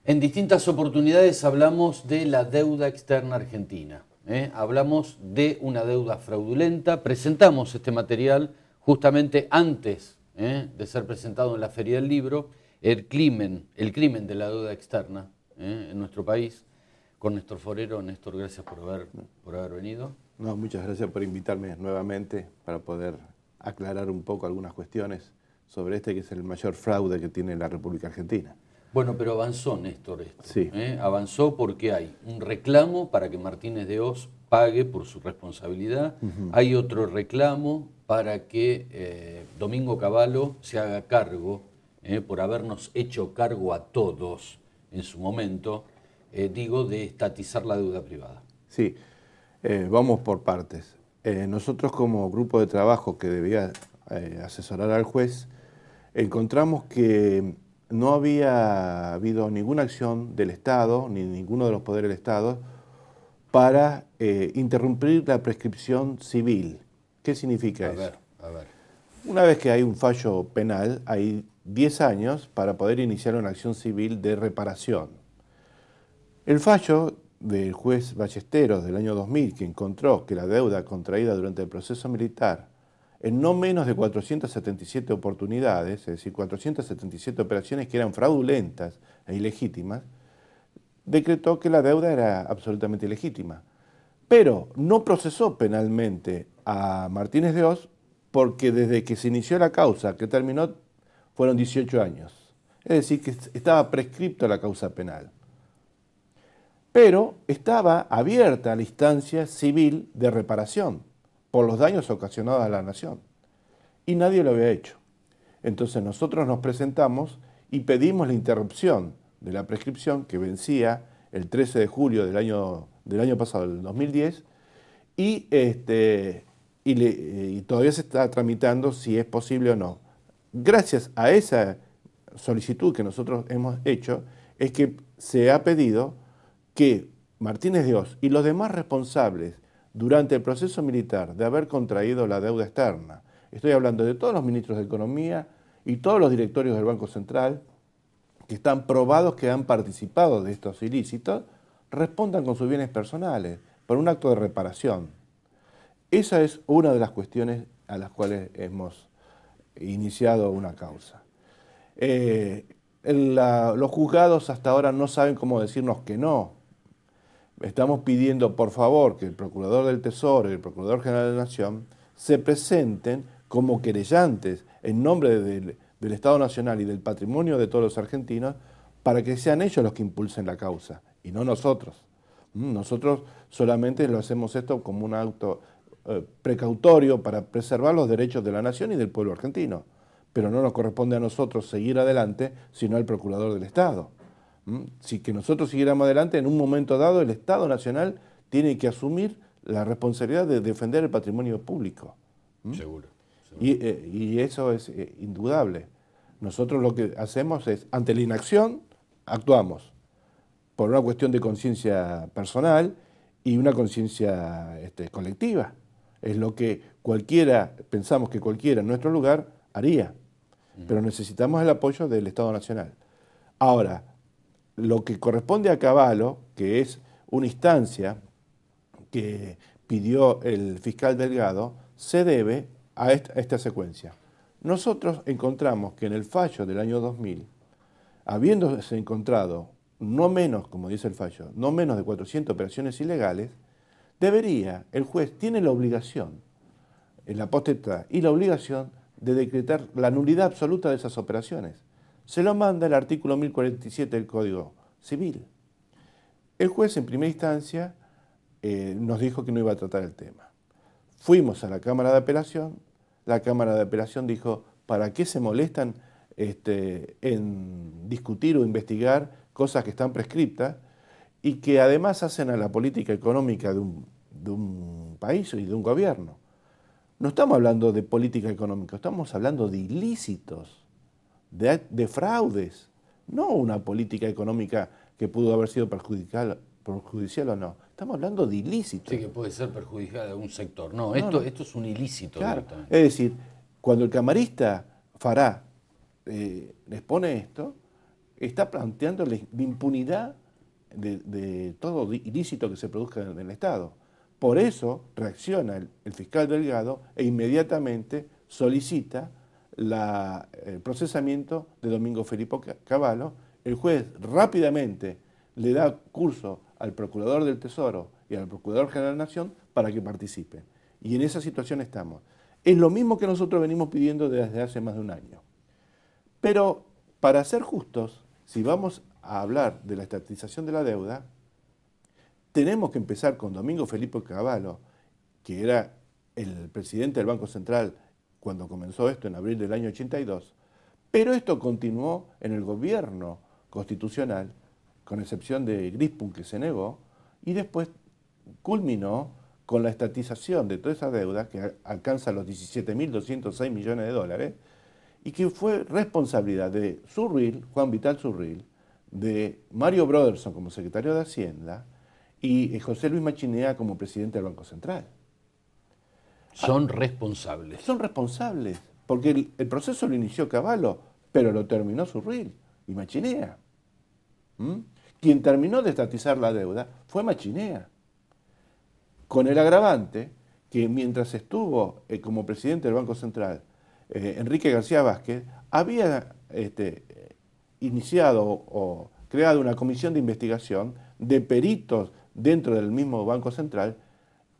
En distintas oportunidades hablamos de la deuda externa argentina. Hablamos de una deuda fraudulenta. Presentamos este material justamente antes de ser presentado en la Feria del Libro, el crimen de la deuda externa en nuestro país. Con Néstor Forero. Néstor, gracias por haber venido. No, muchas gracias por invitarme nuevamente para poder aclarar un poco algunas cuestiones sobre este que es el mayor fraude que tiene la República Argentina. Bueno, pero avanzó, Néstor, esto. Sí. Avanzó porque hay un reclamo para que Martínez de Hoz pague por su responsabilidad. Hay otro reclamo para que Domingo Cavallo se haga cargo, por habernos hecho cargo a todos en su momento, de estatizar la deuda privada. Sí, vamos por partes. Nosotros como grupo de trabajo que debía asesorar al juez, encontramos que no había habido ninguna acción del Estado, ni ninguno de los poderes del Estado, para interrumpir la prescripción civil. ¿Qué significa eso? A ver. Una vez que hay un fallo penal, hay 10 años para poder iniciar una acción civil de reparación. El fallo del juez Ballesteros del año 2000, que encontró que la deuda contraída durante el proceso militar en no menos de 477 oportunidades, es decir, 477 operaciones que eran fraudulentas e ilegítimas, decretó que la deuda era absolutamente ilegítima. Pero no procesó penalmente a Martínez de Hoz porque desde que se inició la causa, que terminó, fueron 18 años. Es decir, que estaba prescripto la causa penal. Pero estaba abierta la instancia civil de reparación por los daños ocasionados a la nación. Y nadie lo había hecho. Entonces nosotros nos presentamos y pedimos la interrupción de la prescripción que vencía el 13 de julio del año pasado, del 2010, y todavía se está tramitando si es posible o no. Gracias a esa solicitud que nosotros hemos hecho, es que se ha pedido que Martínez de Hoz y los demás responsables durante el proceso militar de haber contraído la deuda externa, estoy hablando de todos los ministros de Economía y todos los directorios del Banco Central, que están probados que han participado de estos ilícitos, respondan con sus bienes personales por un acto de reparación. Esa es una de las cuestiones a las cuales hemos iniciado una causa. Los juzgados hasta ahora no saben cómo decirnos que no. Estamos pidiendo, por favor, que el Procurador del Tesoro y el Procurador General de la Nación se presenten como querellantes en nombre del Estado Nacional y del patrimonio de todos los argentinos para que sean ellos los que impulsen la causa y no nosotros. Nosotros solamente lo hacemos esto como un acto precautorio para preservar los derechos de la nación y del pueblo argentino, pero no nos corresponde a nosotros seguir adelante, sino al Procurador del Estado. Si que nosotros siguiéramos adelante, en un momento dado el Estado Nacional tiene que asumir la responsabilidad de defender el patrimonio público. Seguro. Y eso es indudable. Nosotros lo que hacemos es, ante la inacción, actuamos por una cuestión de conciencia personal y una conciencia colectiva. Es lo que pensamos que cualquiera en nuestro lugar haría, pero necesitamos el apoyo del Estado Nacional. Ahora, lo que corresponde a Cavallo, que es una instancia que pidió el fiscal Delgado, se debe a esta secuencia. Nosotros encontramos que en el fallo del año 2000, habiéndose encontrado no menos, como dice el fallo, no menos de 400 operaciones ilegales, el juez tiene la obligación, la potestad y la obligación de decretar la nulidad absoluta de esas operaciones. Se lo manda el artículo 1047 del Código Civil. El juez en primera instancia nos dijo que no iba a tratar el tema. Fuimos a la Cámara de Apelación, la Cámara de Apelación dijo, ¿para qué se molestan en discutir o investigar cosas que están prescriptas y que además hacen a la política económica de un país y de un gobierno? No estamos hablando de política económica, estamos hablando de ilícitos, de fraudes, no una política económica que pudo haber sido perjudicial o no. Estamos hablando de ilícitos. Sí, que puede ser perjudicial a un sector. No, esto es un ilícito. Claro. Es decir, cuando el camarista Fará les pone esto, está planteando la impunidad de todo ilícito que se produzca en el Estado. Por eso reacciona el fiscal Delgado e inmediatamente solicita el procesamiento de Domingo Felipe Cavallo. El juez rápidamente le da curso al Procurador del Tesoro y al Procurador General de la Nación para que participen. Y en esa situación estamos. Es lo mismo que nosotros venimos pidiendo desde hace más de un año. Pero, para ser justos, si vamos a hablar de la estatización de la deuda, tenemos que empezar con Domingo Felipe Cavallo, que era el presidente del Banco Central cuando comenzó esto en abril del año 82, pero esto continuó en el gobierno constitucional, con excepción de Grispun, que se negó, y después culminó con la estatización de toda esa deuda, que alcanza los 17.206 millones de dólares, y que fue responsabilidad de Zurril, Juan Vital Zurril, de Mario Broderson como secretario de Hacienda y José Luis Machinea como presidente del Banco Central. Son responsables. Son responsables, porque el proceso lo inició Cavallo, pero lo terminó Zurril y Machinea. Quien terminó de estatizar la deuda fue Machinea, con el agravante que mientras estuvo como presidente del Banco Central, Enrique García Vázquez, había iniciado o creado una comisión de investigación de peritos dentro del mismo Banco Central,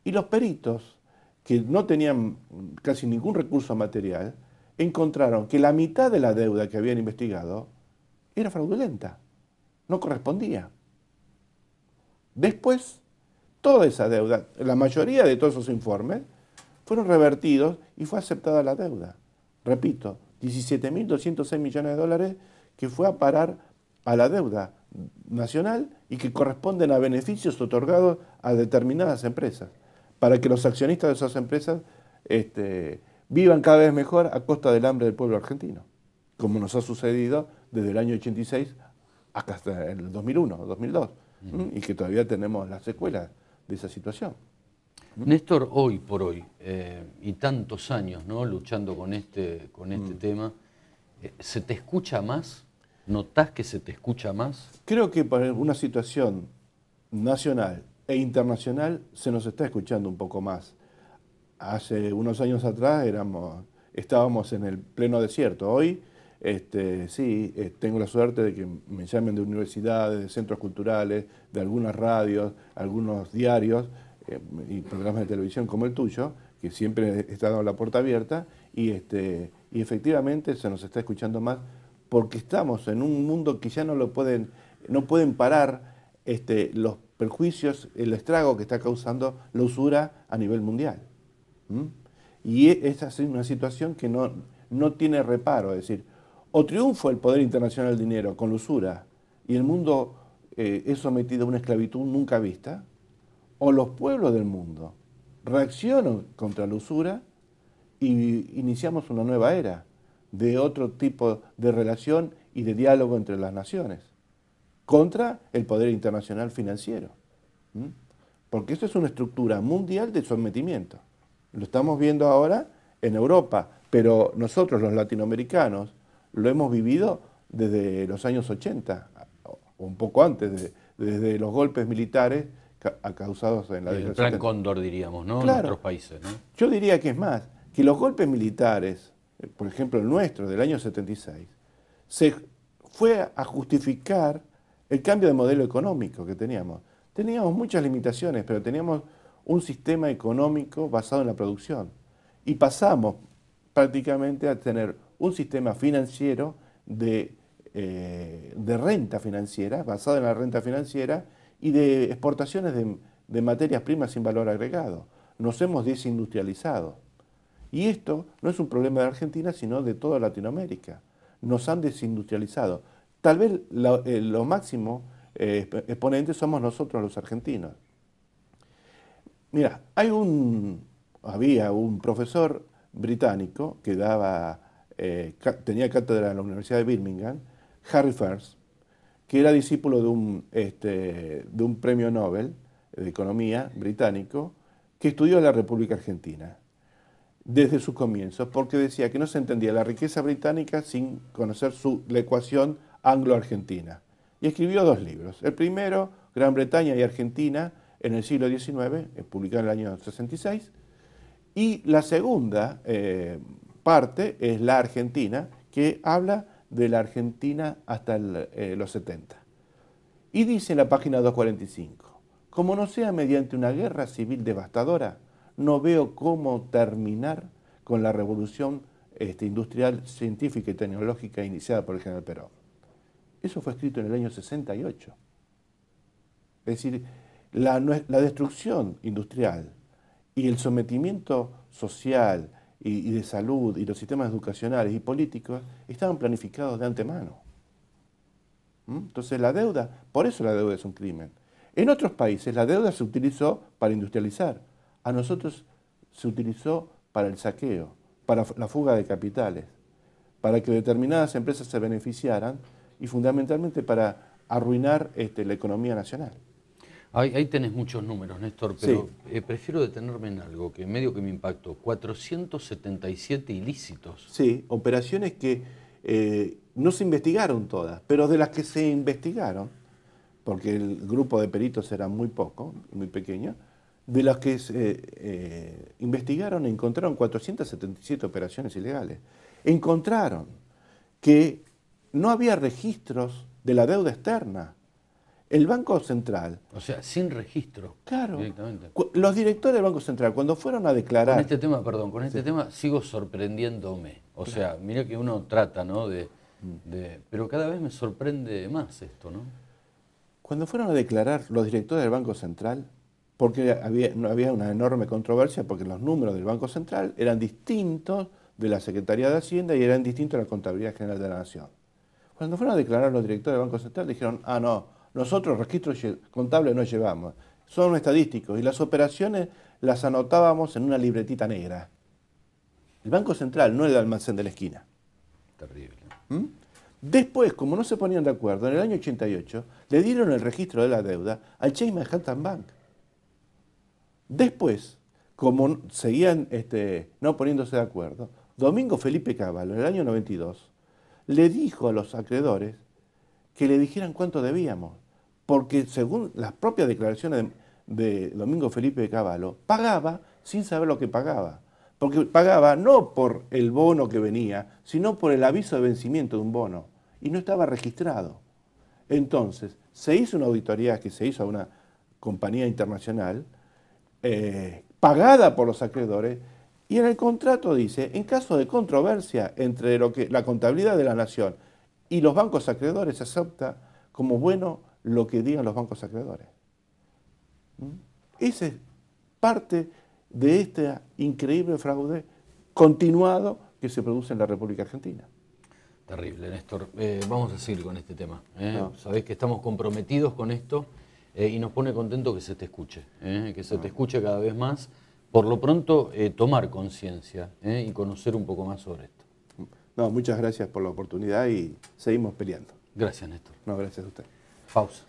y los peritos, que no tenían casi ningún recurso material, encontraron que la mitad de la deuda que habían investigado era fraudulenta, no correspondía. Después, toda esa deuda, la mayoría de todos esos informes, fueron revertidos y fue aceptada la deuda. Repito, 17.206 millones de dólares que fue a parar a la deuda nacional y que corresponden a beneficios otorgados a determinadas empresas, para que los accionistas de esas empresas vivan cada vez mejor a costa del hambre del pueblo argentino, como nos ha sucedido desde el año 86 hasta el 2001, 2002, y que todavía tenemos las secuelas de esa situación. Néstor, hoy por hoy, y tantos años, ¿no?, luchando con este tema, ¿se te escucha más? ¿Notás que se te escucha más? Creo que por una situación nacional e internacional se nos está escuchando un poco más. Hace unos años atrás estábamos en el pleno desierto. Hoy sí, tengo la suerte de que me llamen de universidades, de centros culturales, de algunas radios, algunos diarios y programas de televisión como el tuyo, que siempre está dando la puerta abierta, y efectivamente se nos está escuchando más, porque estamos en un mundo que ya no pueden parar los perjuicios, el estrago que está causando la usura a nivel mundial. Y esa es una situación que no tiene reparo, es decir, o triunfa el poder internacional del dinero con la usura y el mundo es sometido a una esclavitud nunca vista, o los pueblos del mundo reaccionan contra la usura y iniciamos una nueva era de otro tipo de relación y de diálogo entre las naciones, contra el poder internacional financiero. Porque esto es una estructura mundial de sometimiento. Lo estamos viendo ahora en Europa, pero nosotros los latinoamericanos lo hemos vivido desde los años 80, o un poco antes, desde los golpes militares causados en la década El plan Cóndor, diríamos, ¿no? Claro. En nuestros países, ¿no? Yo diría que es más, que los golpes militares, por ejemplo el nuestro del año 76, se fue a justificar el cambio de modelo económico que teníamos. Teníamos muchas limitaciones, pero teníamos un sistema económico basado en la producción. Y pasamos prácticamente a tener un sistema financiero de renta financiera, basado en la renta financiera, y de exportaciones de materias primas sin valor agregado. Nos hemos desindustrializado. Y esto no es un problema de Argentina, sino de toda Latinoamérica. Nos han desindustrializado. Tal vez lo máximo exponentes somos nosotros los argentinos. Mira, había un profesor británico que tenía cátedra en la Universidad de Birmingham, Harry First, que era discípulo de un premio Nobel de Economía británico, que estudió en la República Argentina desde sus comienzos, porque decía que no se entendía la riqueza británica sin conocer la ecuación anglo-argentina. Y escribió 2 libros. El primero, Gran Bretaña y Argentina en el siglo XIX, publicado en el año 66. Y la segunda parte es La Argentina, que habla de la Argentina hasta los 70. Y dice en la página 245, como no sea mediante una guerra civil devastadora, no veo cómo terminar con la revolución industrial, científica y tecnológica iniciada por el general Perón. Eso fue escrito en el año 68. Es decir, la destrucción industrial y el sometimiento social y de salud y los sistemas educacionales y políticos estaban planificados de antemano. Entonces la deuda, por eso la deuda es un crimen. En otros países la deuda se utilizó para industrializar. A nosotros se utilizó para el saqueo, para la fuga de capitales, para que determinadas empresas se beneficiaran y fundamentalmente para arruinar la economía nacional. Ahí tenés muchos números, Néstor, pero sí, prefiero detenerme en algo que medio que me impactó. 477 ilícitos. Sí, operaciones que no se investigaron todas, pero de las que se investigaron, porque el grupo de peritos era muy poco, muy pequeño, de las que se investigaron encontraron 477 operaciones ilegales. Encontraron que no había registros de la deuda externa. El Banco Central... O sea, sin registro. Claro. Directamente. Los directores del Banco Central, cuando fueron a declarar... Con este tema, perdón, con este tema sigo sorprendiéndome. O sea, mira que uno trata, ¿no? Pero cada vez me sorprende más esto, ¿no? Cuando fueron a declarar los directores del Banco Central, porque había una enorme controversia, porque los números del Banco Central eran distintos de la Secretaría de Hacienda y eran distintos de la Contabilidad General de la Nación. Cuando fueron a declarar los directores del Banco Central, dijeron, no, nosotros registros contables no llevamos, son estadísticos y las operaciones las anotábamos en una libretita negra. El Banco Central no era el almacén de la esquina. Terrible. Después, como no se ponían de acuerdo, en el año 88 le dieron el registro de la deuda al Chase Manhattan Bank. Después, como seguían no poniéndose de acuerdo, Domingo Felipe Cavallo, en el año 92, le dijo a los acreedores que le dijeran cuánto debíamos, porque según las propias declaraciones de Domingo Felipe Cavallo, pagaba sin saber lo que pagaba, porque pagaba no por el bono que venía, sino por el aviso de vencimiento de un bono, y no estaba registrado. Entonces, se hizo una auditoría que se hizo a una compañía internacional, pagada por los acreedores, y en el contrato dice, en caso de controversia entre la contabilidad de la nación y los bancos acreedores, se acepta como bueno lo que digan los bancos acreedores. Esa es parte de este increíble fraude continuado que se produce en la República Argentina. Terrible, Néstor. Vamos a seguir con este tema. Sabés que estamos comprometidos con esto y nos pone contento que se te escuche, que se te escuche cada vez más. Por lo pronto, tomar conciencia y conocer un poco más sobre esto. No, muchas gracias por la oportunidad y seguimos peleando. Gracias, Néstor. No, gracias a usted. Pausa.